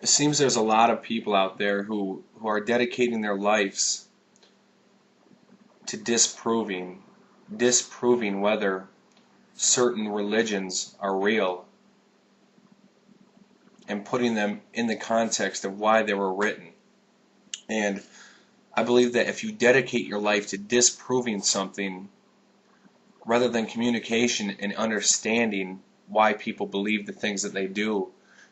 It seems there's a lot of people out there who are dedicating their lives to disproving whether certain religions are real and putting them in the context of why they were written. And I believe that if you dedicate your life to disproving something rather than communication and understanding why people believe the things that they do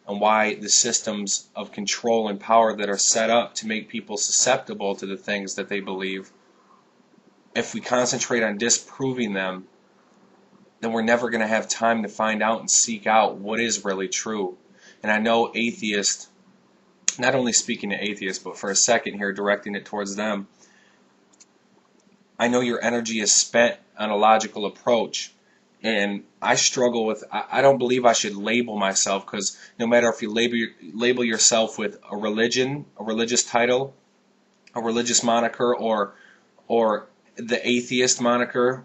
and why the systems of control and power that are set up to make people susceptible to the things that they believe, if we concentrate on disproving them, then we're never going to have time to find out and seek out what is really true. And I know atheists, not only speaking to atheists, but for a second here, directing it towards them, I know your energy is spent on a logical approach. And I struggle with, I don't believe I should label myself, because no matter if you label yourself with a religion, a religious title, a religious moniker, or the atheist moniker,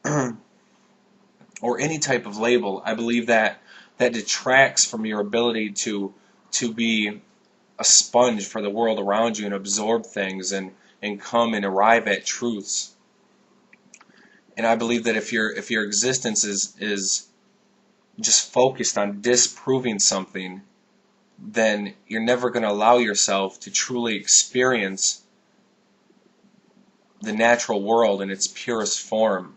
or any type of label, I believe that detracts from your ability to be a sponge for the world around you and absorb things and come and arrive at truths. And I believe that if your existence is just focused on disproving something, then you're never going to allow yourself to truly experience the natural world in its purest form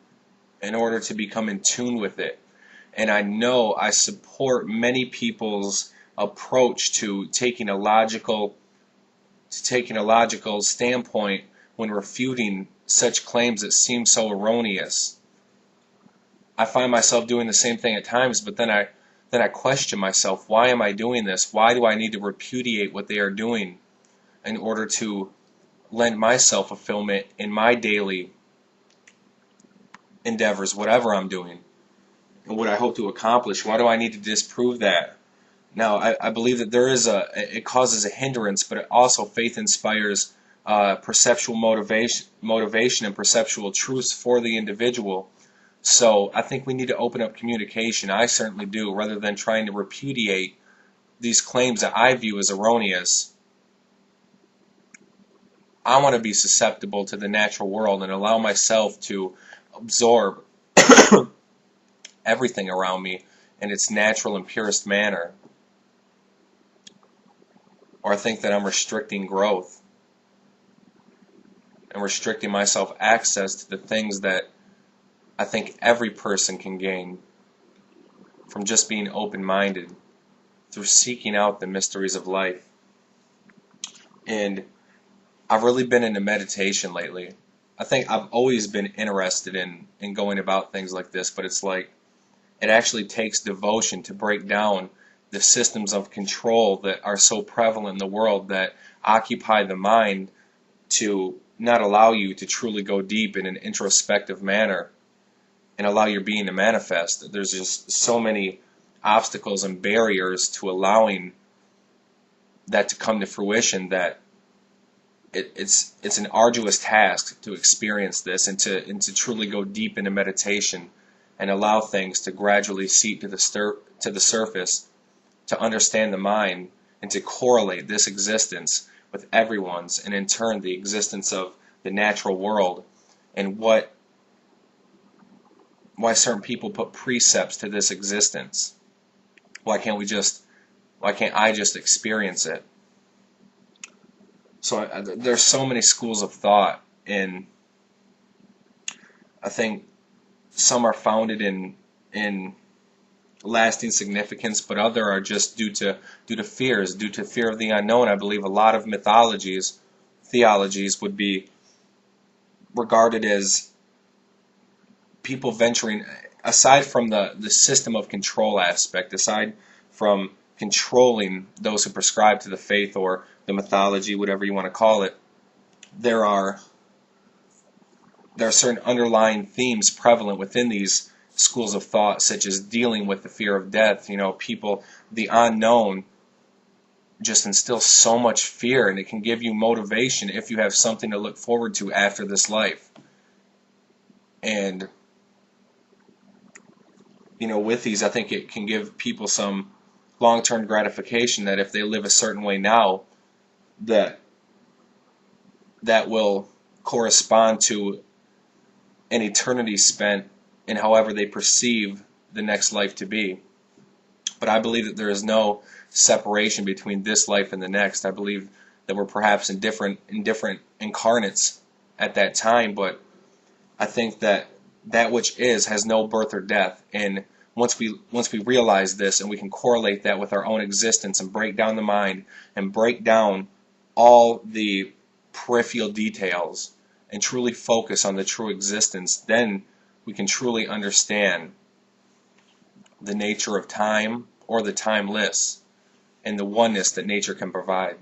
in order to become in tune with it. And I know I support many people's approach to taking a logical standpoint when refuting such claims that seem so erroneous. I find myself doing the same thing at times, but then I question myself, why am I doing this? Why do I need to repudiate what they are doing in order to lend myself fulfillment in my daily endeavors, whatever I'm doing, and what I hope to accomplish? Why do I need to disprove that? Now, I believe that it causes a hindrance, but it also faith inspires perceptual motivation and perceptual truths for the individual. So I think we need to open up communication. I certainly do, rather than trying to repudiate these claims that I view as erroneous. I want to be susceptible to the natural world and allow myself to absorb everything around me in its natural and purest manner. Or I think that I'm restricting growth and restricting myself access to the things that I think every person can gain from just being open-minded through seeking out the mysteries of life. And I've really been into meditation lately. I think I've always been interested in going about things like this, but it's like it actually takes devotion to break down the systems of control that are so prevalent in the world that occupy the mind to not allow you to truly go deep in an introspective manner and allow your being to manifest. There's just so many obstacles and barriers to allowing that to come to fruition that it's an arduous task to experience this and to truly go deep into meditation and allow things to gradually seep to the surface, to understand the mind and to correlate this existence with everyone's, and in turn the existence of the natural world, and why certain people put precepts to this existence. Why can't I just experience it? So there's so many schools of thought, and I think some are founded in lasting significance, but other are just due to fears, due to fear of the unknown. I believe a lot of theologies would be regarded as people venturing, aside from the system of control aspect, aside from controlling those who prescribe to the faith or the mythology, whatever you want to call it, there are certain underlying themes prevalent within these schools of thought, such as dealing with the fear of death. People, the unknown just instills so much fear, and it can give you motivation if you have something to look forward to after this life. And with these, I think it can give people some long-term gratification, that if they live a certain way now, that will correspond to an eternity spent in however they perceive the next life to be. But I believe that there is no separation between this life and the next. I believe that we're perhaps in different incarnates at that time, but I think that that which is has no birth or death. And once we realize this and we can correlate that with our own existence and break down the mind and break down all the peripheral details and truly focus on the true existence, then we can truly understand the nature of time, or the timeless, and the oneness that nature can provide.